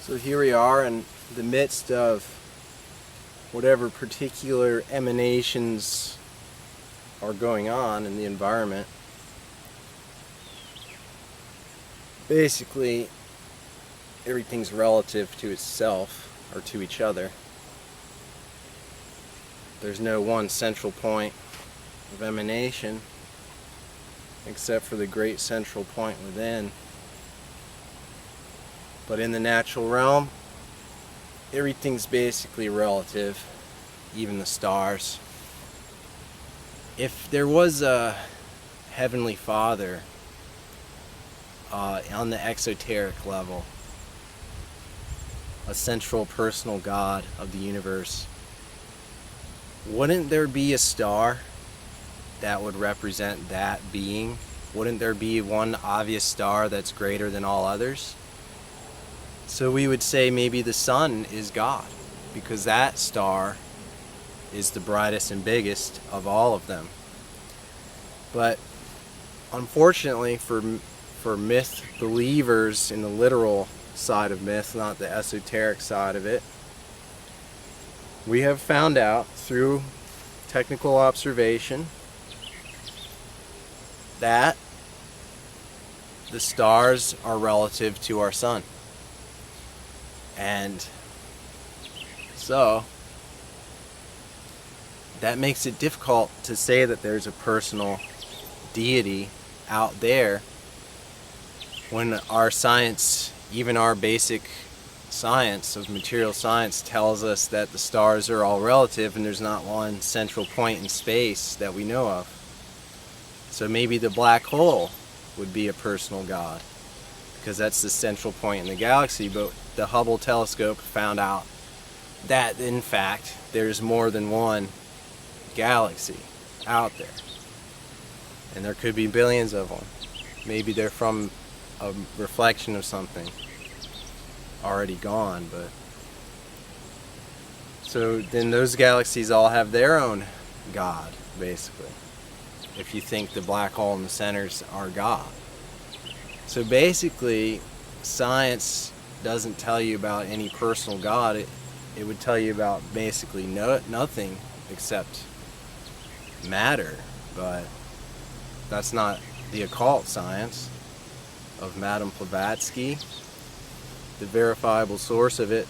So here we are in the midst of whatever particular emanations are going on in the environment. Basically, everything's relative to itself or to each other. There's no one central point of emanation except for the great central point within. But in the natural realm, everything's basically relative, even the stars. If there was a Heavenly Father on the exoteric level, a central personal God of the universe, wouldn't there be a star that would represent that being? Wouldn't there be one obvious star that's greater than all others? So we would say maybe the sun is God, because that star is the brightest and biggest of all of them. But unfortunately for myth believers in the literal side of myth, not the esoteric side of it, we have found out through technical observation that the stars are relative to our sun. And so that makes it difficult to say that there's a personal deity out there when our science, even our basic science of material science, tells us that the stars are all relative and there's not one central point in space that we know of. So maybe the black hole would be a personal God, because that's the central point in the galaxy. But the Hubble telescope found out that in fact there's more than one galaxy out there, and there could be billions of them. Maybe they're from a reflection of something already gone. But so then those galaxies all have their own God, basically, if you think the black hole in the centers are God. So basically, science doesn't tell you about any personal God. It would tell you about basically nothing except matter. But that's not the occult science of Madame Blavatsky. The verifiable source of it,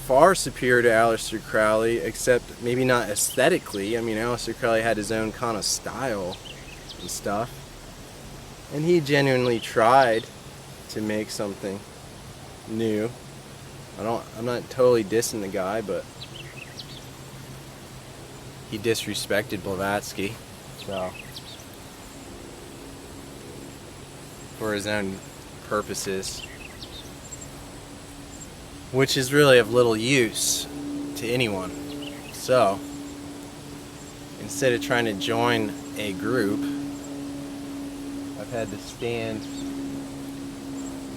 far superior to Aleister Crowley, except maybe not aesthetically. I mean, Aleister Crowley had his own kind of style and stuff, and he genuinely tried to make something new. I'm not totally dissing the guy, but he disrespected Blavatsky, so for his own purposes, which is really of little use to anyone. So instead of trying to join a group, I've had to stand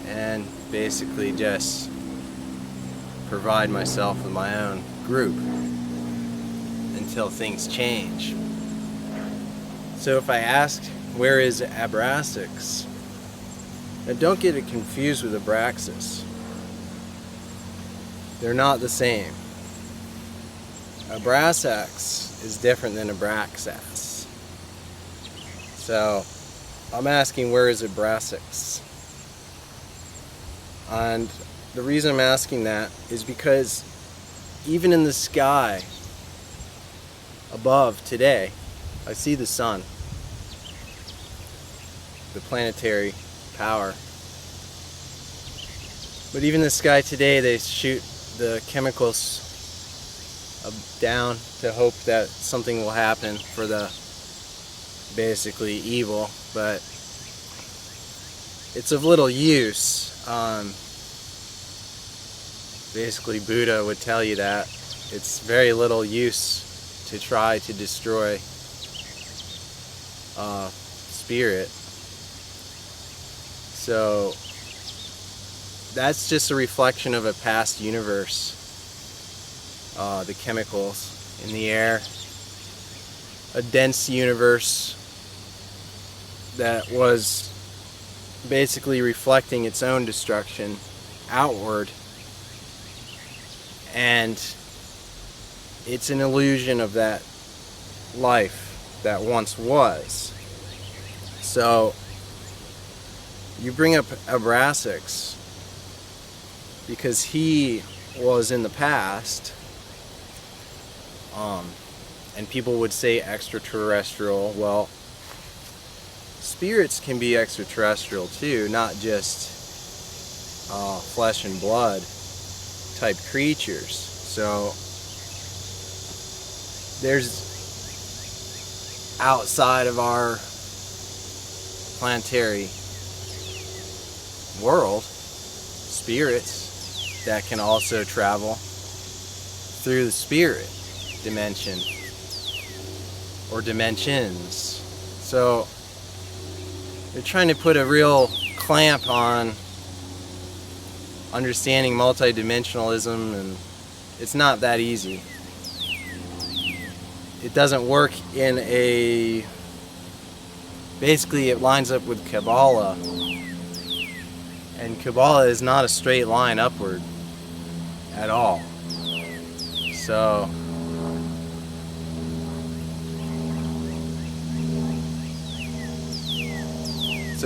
and basically just provide myself with my own group until things change. So if I asked, where is Abrasax? Now don't get it confused with Abraxas. They're not the same. Abrasax is different than Abraxas. So I'm asking, where is Abrasax? And the reason I'm asking that is because even in the sky above today, I see the sun, the planetary power. But even the sky today, they shoot the chemicals down to hope that something will happen for the basically evil, but it's of little use. Basically Buddha would tell you that it's very little use to try to destroy spirit. So that's just a reflection of a past universe. The chemicals in the air, a dense universe that was basically reflecting its own destruction outward, and it's an illusion of that life that once was. So you bring up Abrasax because he was in the past, and people would say extraterrestrial. Well, spirits can be extraterrestrial too, not just flesh and blood type creatures. So there's, outside of our planetary world, spirits that can also travel through the spirit dimension or dimensions. So they're trying to put a real clamp on understanding multidimensionalism, and it's not that easy. It doesn't work in a... Basically, it lines up with Kabbalah, and Kabbalah is not a straight line upward at all. So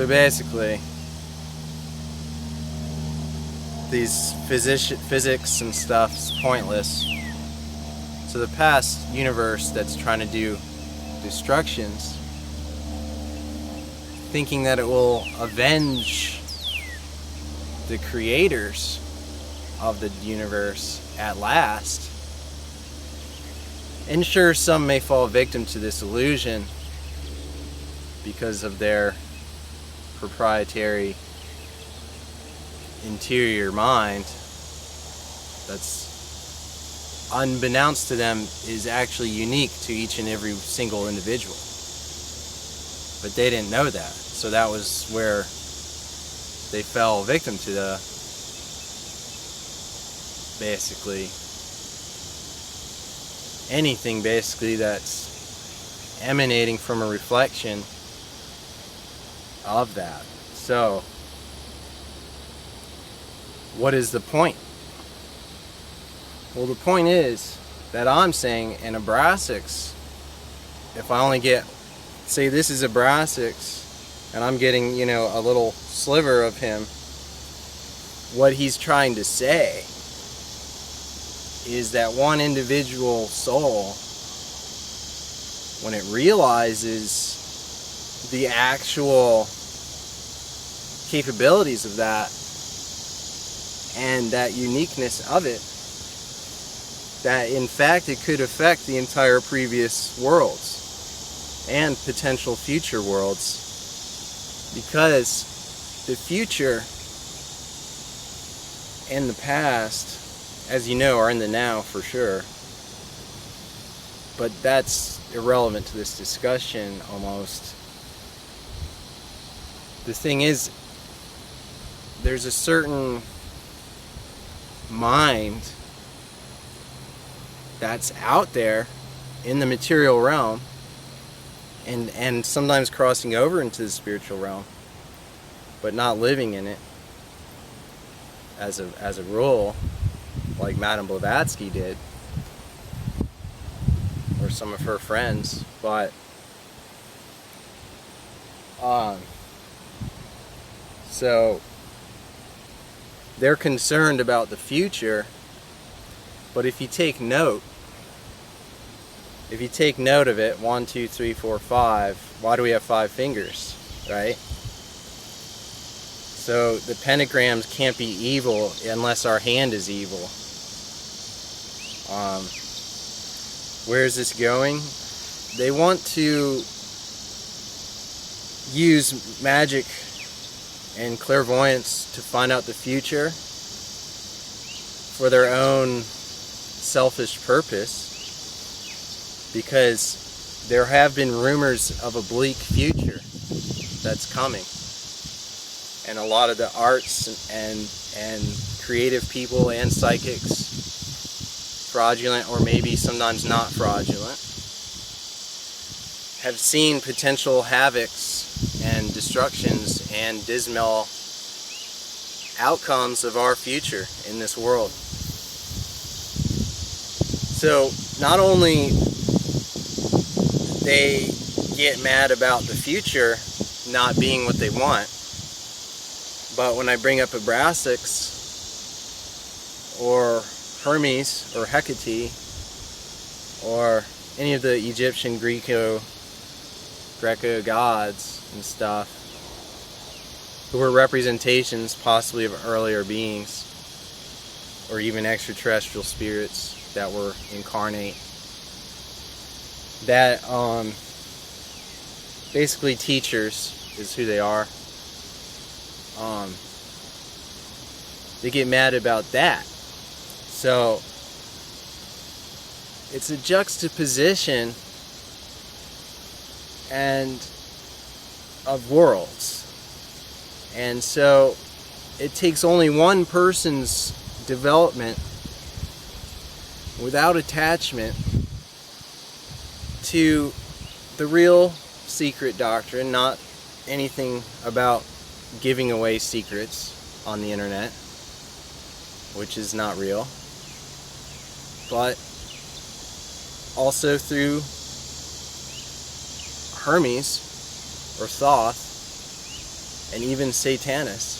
basically, these physics and stuff is pointless. So the past universe that's trying to do destructions, thinking that it will avenge the creators of the universe at last. And sure, some may fall victim to this illusion because of their proprietary interior mind that's unbeknownst to them is actually unique to each and every single individual. But they didn't know that. So that was where they fell victim to the, basically, anything basically that's emanating from a reflection of that. So what is the point? Well, the point is that I'm saying in Abrasax, if I only get, say this is Abrasax, and I'm getting, a little sliver of him, what he's trying to say is that one individual soul, when it realizes the actual capabilities of that and that uniqueness of it, that in fact it could affect the entire previous worlds and potential future worlds, because the future and the past, as you know, are in the now for sure, but that's irrelevant to this discussion almost. The thing is, there's a certain mind that's out there in the material realm and sometimes crossing over into the spiritual realm, but not living in it as a rule, like Madame Blavatsky did, or some of her friends. But so they're concerned about the future, but if you take note of it, 1, 2, 3, 4, 5, why do we have 5 fingers, right? So the pentagrams can't be evil unless our hand is evil. Where is this going? They want to use magic and clairvoyance to find out the future for their own selfish purpose, because there have been rumors of a bleak future that's coming, and a lot of the arts and creative people and psychics, fraudulent or maybe sometimes not fraudulent, have seen potential havocs and destructions and dismal outcomes of our future in this world. So not only they get mad about the future not being what they want, but when I bring up Abrasax or Hermes or Hecate or any of the Egyptian Greco gods and stuff, who were representations possibly of earlier beings or even extraterrestrial spirits that were incarnate, that basically teachers is who they are. They get mad about that. So it's a juxtaposition and of worlds. And so it takes only one person's development without attachment to the real secret doctrine, not anything about giving away secrets on the internet, which is not real, but also through Hermes or Thoth and even Satanas,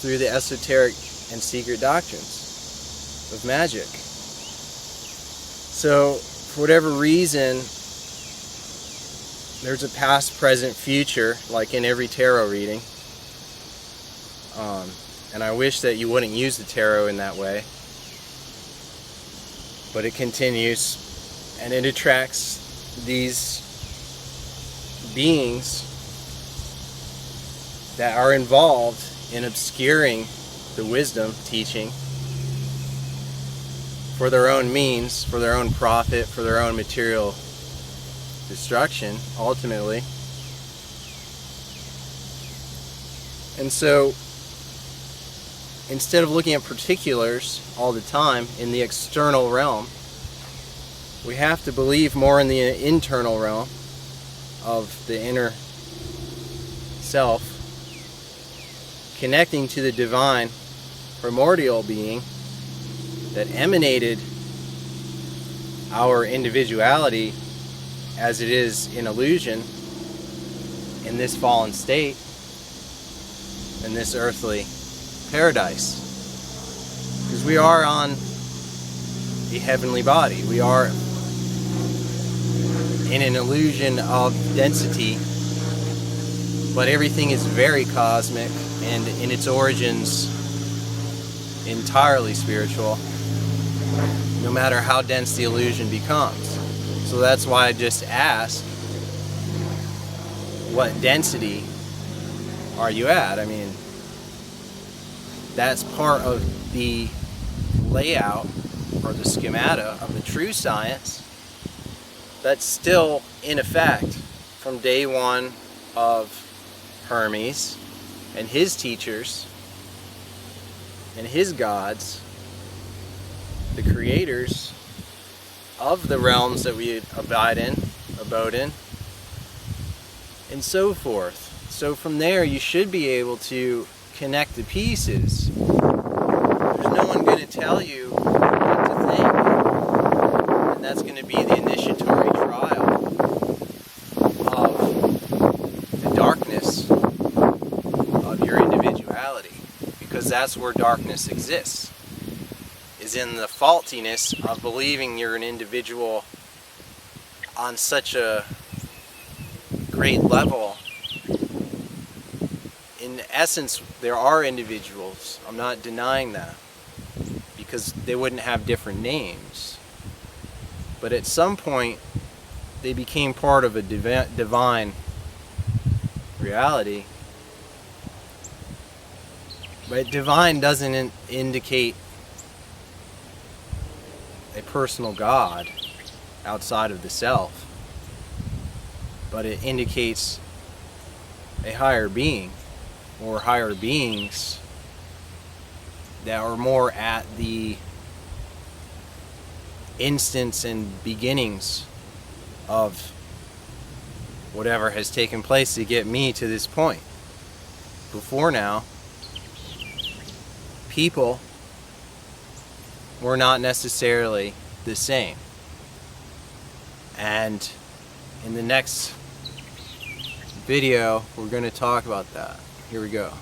through the esoteric and secret doctrines of magic. So for whatever reason, there's a past, present, future, like in every tarot reading. And I wish that you wouldn't use the tarot in that way. But it continues, and it attracts these beings that are involved in obscuring the wisdom teaching for their own means, for their own profit, for their own material destruction, ultimately. And so, instead of looking at particulars all the time in the external realm, we have to believe more in the internal realm of the inner self, connecting to the divine primordial being that emanated our individuality as it is in illusion in this fallen state, in this earthly paradise. Because we are on a heavenly body. We are in an illusion of density, but everything is very cosmic and in its origins entirely spiritual, no matter how dense the illusion becomes. So that's why I just ask, what density are you at? I mean, that's part of the layout or the schemata of the true science that's still in effect from day one of Hermes and his teachers and his gods, the creators of the realms that we abode in, and so forth. So from there you should be able to connect the pieces. There's no one going to tell you what to think, and that's going to be the initiatory trial of the darkness of your individuality, because that's where darkness exists, is in the faultiness of believing you're an individual on such a great level. In essence, there are individuals. I'm not denying that, because they wouldn't have different names. But at some point, they became part of a divine reality. But divine doesn't indicate a personal God outside of the self, but it indicates a higher being or higher beings that are more at the instance and beginnings of whatever has taken place to get me to this point. Before now, people were not necessarily the same. And in the next video, we're going to talk about that. Here we go.